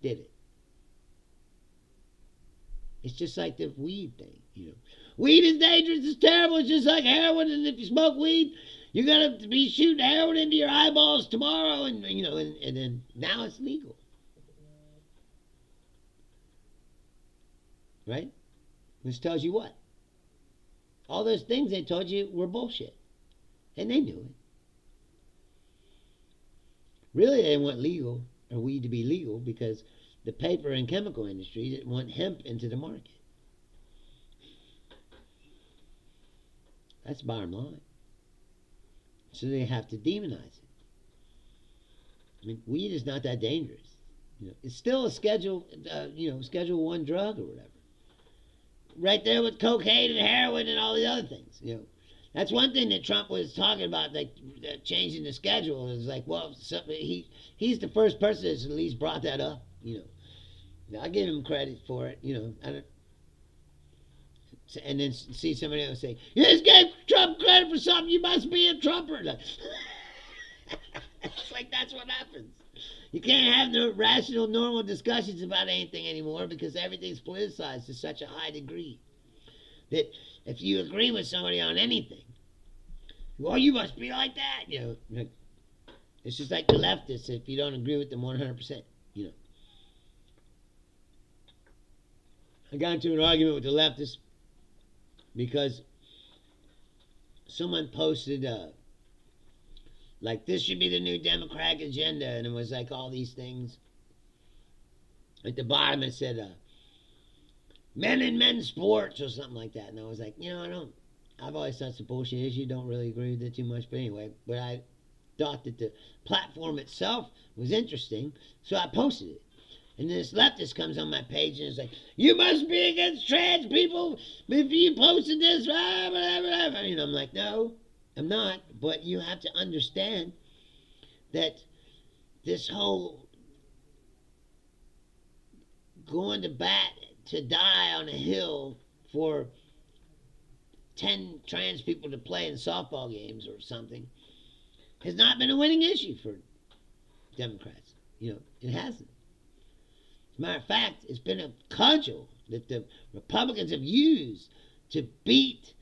Did it? It's just like the weed thing, Weed is dangerous, it's terrible, it's just like heroin, and if you smoke weed, you're going to be shooting heroin into your eyeballs tomorrow, and then now it's legal. Right? Which tells you what? All those things they told you were bullshit. And they knew it. Really, they want legal, or weed to be legal, because the paper and chemical industry didn't want hemp into the market. That's the bottom line. So they have to demonize it. I mean, weed is not that dangerous. It's still a Schedule 1 drug or whatever. Right there with cocaine and heroin and all the other things. That's one thing that Trump was talking about, like changing the schedule. Is like, well, he's the first person that's at least brought that up. I give him credit for it. And then see somebody else say, "You just gave Trump credit for something. You must be a Trumper." It's like that's what happens. You can't have no rational, normal discussions about anything anymore because everything's politicized to such a high degree that if you agree with somebody on anything, well, you must be like that. It's just like the leftists. If you don't agree with them 100%, I got into an argument with the leftists because someone posted like, this should be the new Democratic agenda, and it was like all these things. At the bottom it said men in men's sports or something like that, and I was like, I've always thought it's a bullshit issue, don't really agree with it too much, but anyway, but I thought that the platform itself was interesting, so I posted it. And then this leftist comes on my page and is like, you must be against trans people if you posted this, blah, blah, blah, blah. I'm like, no, I'm not, but you have to understand that this whole going to bat to die on a hill for 10 trans people to play in softball games or something has not been a winning issue for Democrats. It hasn't. As a matter of fact, it's been a cudgel that the Republicans have used to beat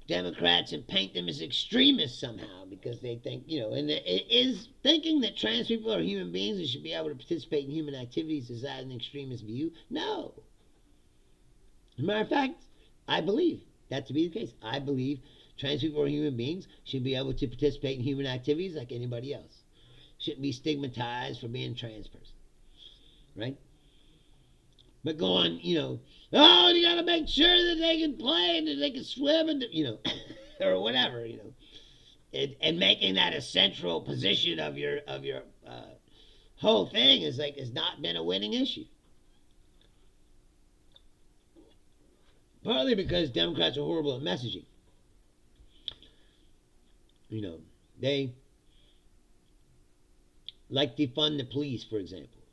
Democrats and paint them as extremists somehow because they think, and it is thinking that trans people are human beings and should be able to participate in human activities. Is that an extremist view? No. As a matter of fact, I believe that to be the case. I believe trans people are human beings, should be able to participate in human activities like anybody else. Shouldn't be stigmatized for being a trans person. Right? But going, oh, you got to make sure that they can play and that they can swim and, or whatever, and making that a central position of your whole thing has not been a winning issue. Partly because Democrats are horrible at messaging. They like defund the police, for example.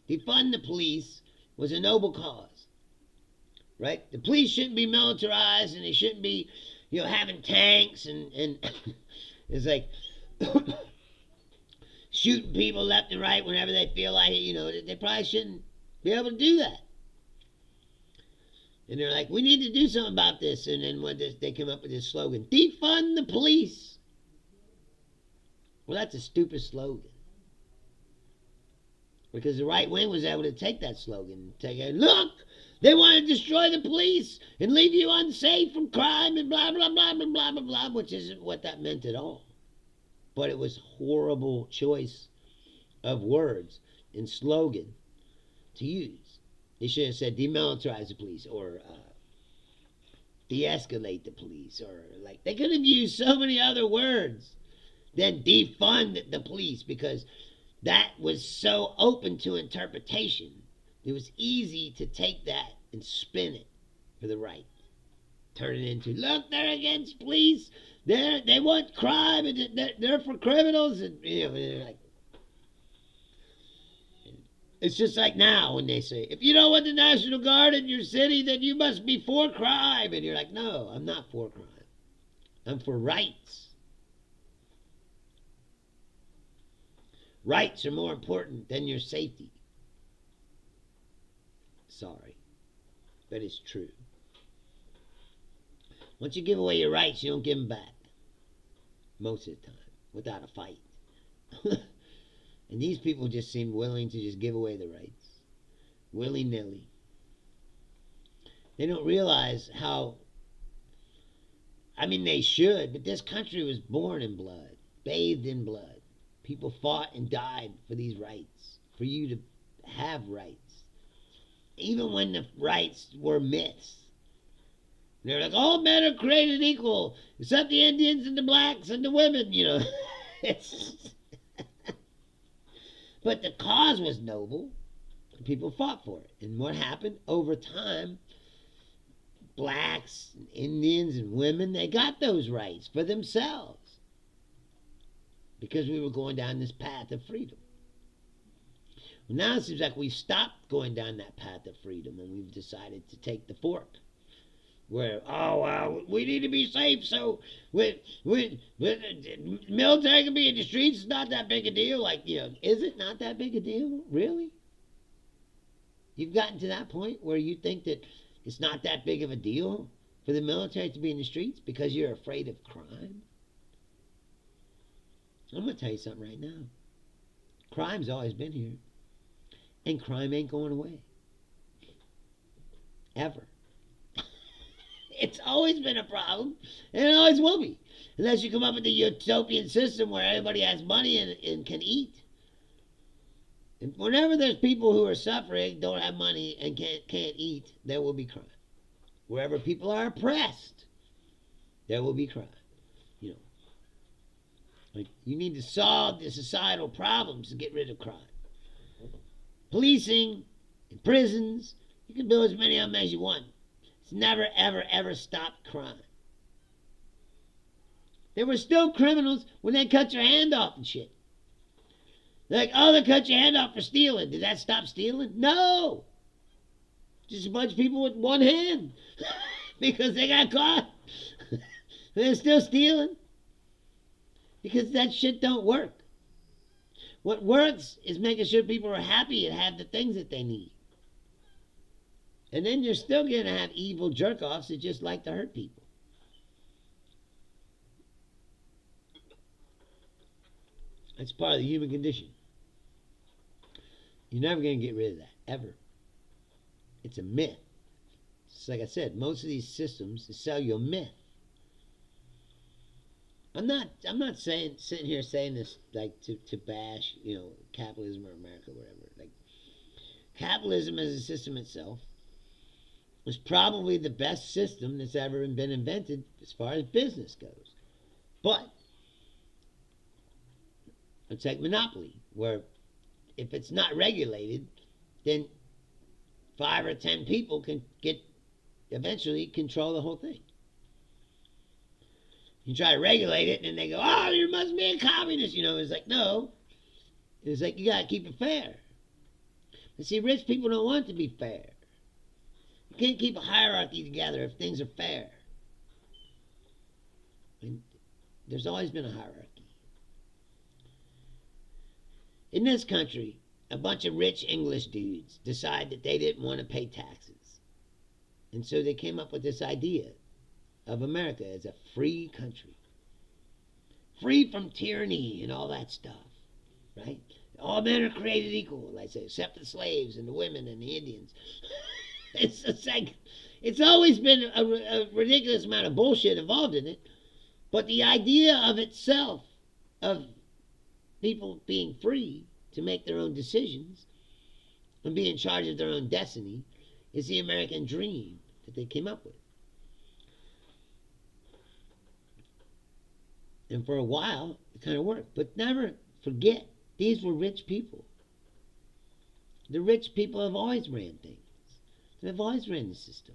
Defund the police was a noble cause, right? The police shouldn't be militarized and they shouldn't be, having tanks and it's like shooting people left and right whenever they feel like it. They probably shouldn't be able to do that. And they're like, we need to do something about this. And then they came up with this slogan, defund the police. Well, that's a stupid slogan. Because the right wing was able to take that slogan and take it, look, they want to destroy the police and leave you unsafe from crime and blah, blah, blah, blah, blah, blah, blah, which isn't what that meant at all. But it was horrible choice of words and slogan to use. They should have said demilitarize the police or de-escalate the police, or like they could have used so many other words than defund the police, because that was so open to interpretation. It was easy to take that and spin it for the right. Turn it into, look, they're against police. They want crime, and they're for criminals. And like, it's just like now when they say, if you don't want the National Guard in your city, then you must be for crime. And you're like, no, I'm not for crime. I'm for rights. Rights are more important than your safety. Sorry, but it's true. Once you give away your rights, you don't give them back. Most of the time, without a fight. And these people just seem willing to just give away the rights. Willy-nilly. They don't realize how, I mean, they should, but this country was born in blood, bathed in blood. People fought and died for these rights, for you to have rights. Even when the rights were myths. They're like, all men are created equal, except the Indians and the blacks and the women, It's but the cause was noble. People fought for it. And what happened? Over time, blacks, and Indians, and women, they got those rights for themselves. Because we were going down this path of freedom. Well, now it seems like we've stopped going down that path of freedom, and we've decided to take the fork. Where, we need to be safe, so military can be in the streets. It's not that big a deal. Like, is it not that big a deal? Really? You've gotten to that point where you think that it's not that big of a deal for the military to be in the streets because you're afraid of crime? I'm going to tell you something right now. Crime's always been here. And crime ain't going away. Ever. It's always been a problem, and it always will be. Unless you come up with a utopian system where everybody has money and can eat. And whenever there's people who are suffering, don't have money, and can't eat, there will be crime. Wherever people are oppressed, there will be crime. Like, you need to solve the societal problems to get rid of crime. Policing, and prisons, you can build as many of them as you want. It's never, ever, ever stopped crime. There were still criminals when they cut your hand off and shit. They're like, they cut your hand off for stealing. Did that stop stealing? No. Just a bunch of people with one hand. Because they got caught. They're still stealing. Because that shit don't work. What works is making sure people are happy and have the things that they need. And then you're still going to have evil jerk-offs that just like to hurt people. That's part of the human condition. You're never going to get rid of that, ever. It's a myth. Just like I said, most of these systems sell you a myth. I'm not sitting here saying this like to bash, capitalism or America or whatever. Like, capitalism as a system itself was probably the best system that's ever been invented as far as business goes. But it's like monopoly, where if it's not regulated, then 5 or 10 people can eventually control the whole thing. You try to regulate it, and they go, you must be a communist. It's like, no. It's like, you got to keep it fair. But see, rich people don't want it to be fair. You can't keep a hierarchy together if things are fair. And there's always been a hierarchy. In this country, a bunch of rich English dudes decide that they didn't want to pay taxes. And so they came up with this idea of America as a free country. Free from tyranny and all that stuff, right? All men are created equal, I say, except the slaves and the women and the Indians. It's like, it's always been a ridiculous amount of bullshit involved in it. But the idea of itself, of people being free to make their own decisions and be in charge of their own destiny, is the American dream that they came up with. And for a while, it kind of worked. But never forget, these were rich people. The rich people have always ran things. They've always ran the system.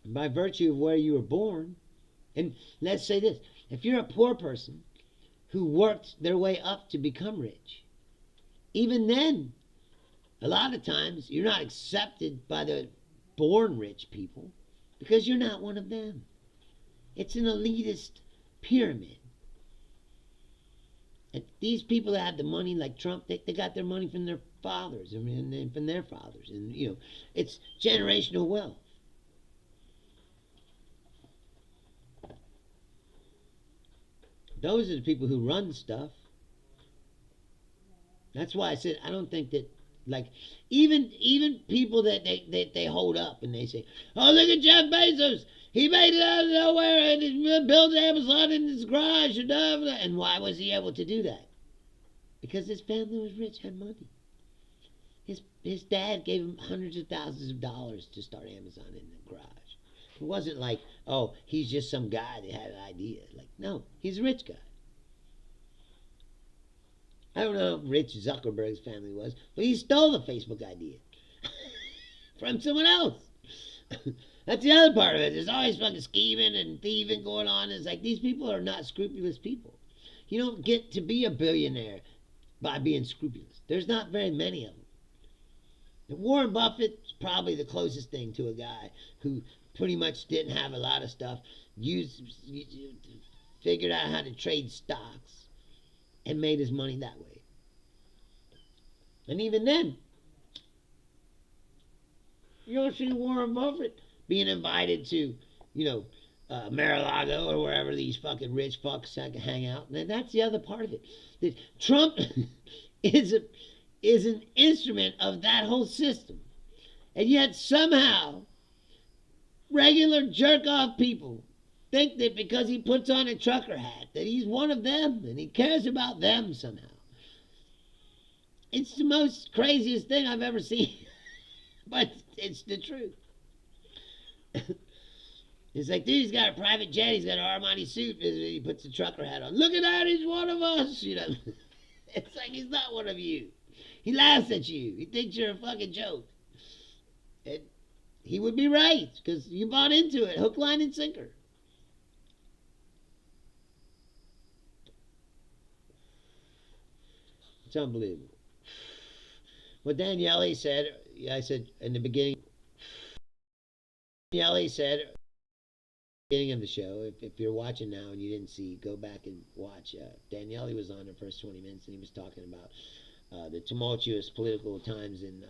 And by virtue of where you were born, and let's say this, if you're a poor person who worked their way up to become rich, even then, a lot of times, you're not accepted by the born rich people because you're not one of them. It's an elitist pyramid. And these people that have the money, like Trump, they got their money from their fathers and from their fathers. And, you know, it's generational wealth. Those are the people who run stuff. That's why I said I don't think that, like, even people that they hold up and they say, oh, look at Jeff Bezos. He made it out of nowhere and he built Amazon in his garage. And why was he able to do that? Because his family was rich, had money. His dad gave him hundreds of thousands of dollars to start Amazon in the garage. It wasn't like, oh, he's just some guy that had an idea. Like, no, he's a rich guy. I don't know how rich Zuckerberg's family was, but he stole the Facebook idea from someone else. That's the other part of it. There's always fucking scheming and thieving going on. It's like, these people are not scrupulous people. You don't get to be a billionaire by being scrupulous. There's not very many of them. And Warren Buffett's probably the closest thing to a guy who pretty much didn't have a lot of stuff, figured out how to trade stocks, and made his money that way. And even then, you don't see Warren Buffett being invited to, Mar-a-Lago or wherever these fucking rich fucks hang out. And that's the other part of it. That Trump is an instrument of that whole system. And yet somehow, regular jerk-off people think that because he puts on a trucker hat that he's one of them and he cares about them somehow. It's the most craziest thing I've ever seen. But it's the truth. It's like, dude, he's got a private jet, he's got an Armani suit, he puts a trucker hat on. Look at that, he's one of us, It's like he's not one of you. He laughs at you. He thinks you're a fucking joke. And he would be right, because you bought into it, hook, line, and sinker. It's unbelievable. What Daniele said, I said in the beginning, Daniele said at the beginning of the show, if you're watching now and you didn't see, go back and watch. Daniele was on the first 20 minutes and he was talking about the tumultuous political times in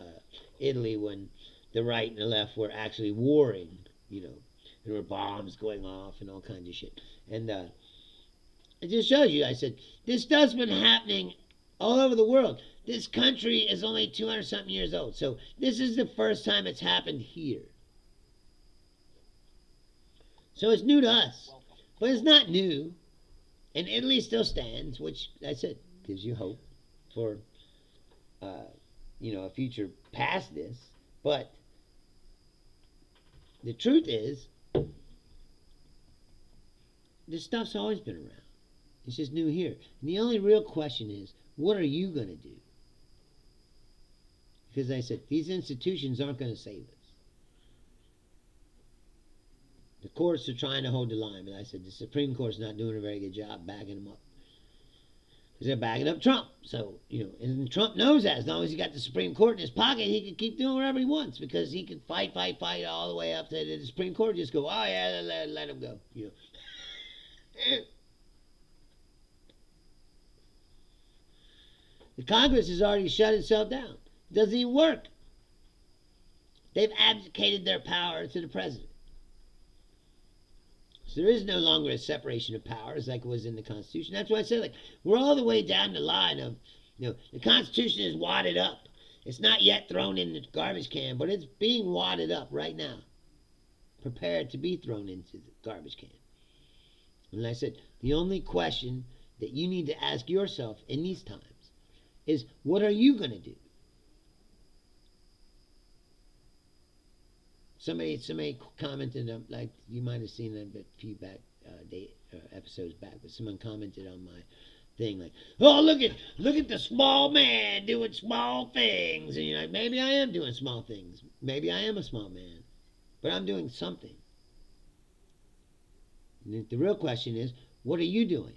Italy when the right and the left were actually warring, there were bombs going off and all kinds of shit. And it just shows you, I said, this stuff's been happening all over the world. This country is only 200-something years old. So this is the first time it's happened here. So it's new to us. But it's not new. And Italy still stands, which I said gives you hope for, a future past this. But the truth is, this stuff's always been around. It's just new here. And the only real question is, what are you going to do? Because I said, these institutions aren't going to save us. The courts are trying to hold the line, but I said, the Supreme Court's not doing a very good job backing them up. Because they're backing up Trump. So, and Trump knows that. As long as he got the Supreme Court in his pocket, he can keep doing whatever he wants. Because he can fight all the way up to the Supreme Court. Just go, oh yeah, let him go. The Congress has already shut itself down. It doesn't even work. They've abdicated their power to the president. So there is no longer a separation of powers like it was in the Constitution. That's why I said, like, we're all the way down the line of, the Constitution is wadded up. It's not yet thrown in the garbage can, but it's being wadded up right now, prepared to be thrown into the garbage can. And I said, the only question that you need to ask yourself in these times is, what are you going to do? Somebody commented, like you might have seen a few episodes back, but someone commented on my thing, like, oh, look at the small man doing small things. And you're like, maybe I am doing small things. Maybe I am a small man, but I'm doing something. And the real question is, what are you doing?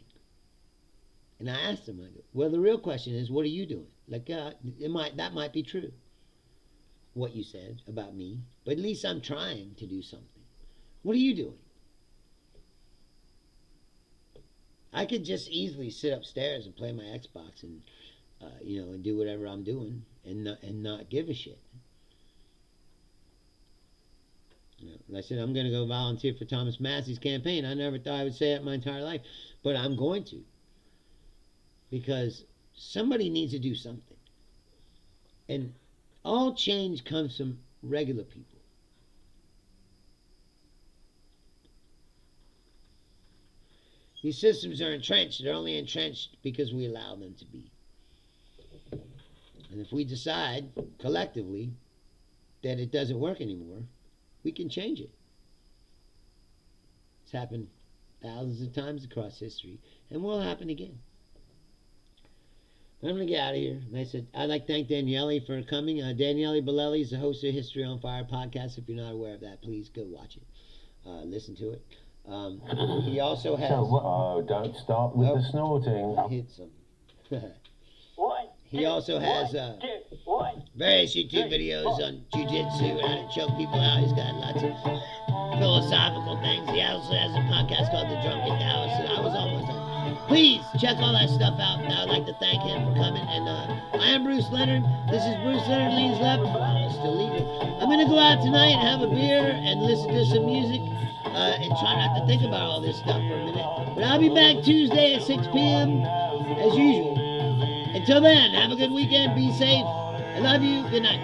And I asked him, I go, well, the real question is, what are you doing? Like, that might be true, what you said about me, but at least I'm trying to do something. What are you doing? I could just easily sit upstairs and play my Xbox and, and do whatever I'm doing and not give a shit. Like I said, I'm going to go volunteer for Thomas Massey's campaign. I never thought I would say that my entire life, but I'm going to, because somebody needs to do something. And all change comes from regular people. These systems are entrenched. They're only entrenched because we allow them to be. And if we decide collectively that it doesn't work anymore, we can change it. It's happened thousands of times across history, and will happen again. But I'm going to get out of here. And I said, I'd like to thank Daniele for coming. Daniele Bolelli is the host of History on Fire podcast. If you're not aware of that, please go watch it. Listen to it. He also has... don't start with the snorting. Hit some. He also has various YouTube videos on jiu-jitsu and how to choke people out. He's got lots of philosophical things. He also has a podcast called The Drunken Taoist. I was almost done. Please check all that stuff out. And I would like to thank him for coming. And I am Bruce Leonard. This is Bruce Leonard Leans Left. Still leaving. I'm going to go out tonight and have a beer and listen to some music and try not to think about all this stuff for a minute. But I'll be back Tuesday at 6 p.m. as usual. Until then, have a good weekend. Be safe. I love you. Good night.